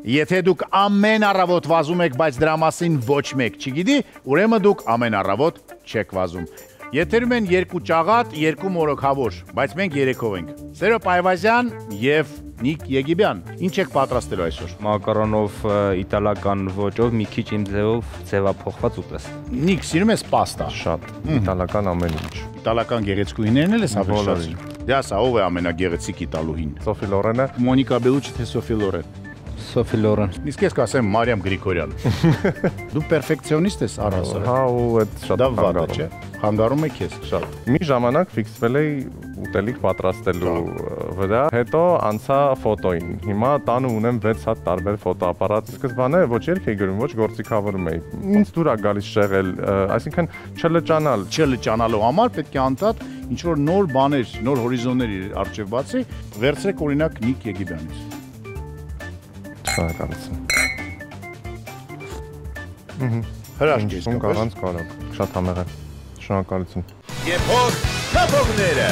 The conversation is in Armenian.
Եթե դուք ամեն առավոտ վազում եք, բայց դրա մասին ոչ մեկ չգիտի, ուրեմն դուք ամեն առավոտ չեք վազում։ Եթերում են երկու ճաղատ, երկու մորոքավոր, բայց մենք երեքով ենք։ Սերո Պայվազյան եւ Նիկ Եգիբյան, ինչ եք պատրաստելու այսօր։ Մակարոնով իտալական ոճով մի քիչ իմ ձևով ձևափոխված ուտես։ Նիկ, սիրում ես պաստա։ Շատ իտալական ամեն ինչ։ Իտալական գեղեցկուհիներն էլ ես ավելի շատ։ Դե ասա, ով է ամենագեղեցիկ իտալուհին։ Սոֆի Լորենը։ Մոնիկա Բելուչի թե Սոֆի Լորեն։ Սոֆի Լորեն։ Իսկ ես կասեմ Մարիամ Գրիգորյան։ Դու պերֆեկցիոնիստ ես առասը։ Հա, ու այդ շատ խանգարում չէ։ Խանգարում է քեզ։ Շատ։ Մի ժամանակ ֆիքսվել էի ուտելիք պատրաստելու վրա, հետո անցա ֆոտոին։ Հիմա տանը ունեմ 6 հատ տարբեր ֆոտոապարատ։ Սկզբանե ոչ երգ էի գրում, ոչ գործիքավորում էի։ Ինձ դուր է գալիս շեղել, այսինքն չլճանալ։ Չլճանալու համար պետք է անդադ ինչ որ նոր բաներ, նոր հորիզոններ առջև բացի, վերցրեք օրինակ Նիկ Եգիբյանից։ Շնորհակալություն։ Հրաշք ես կապել։ Շատ համեղ է։ Շնորհակալություն։ Եփոք թափողները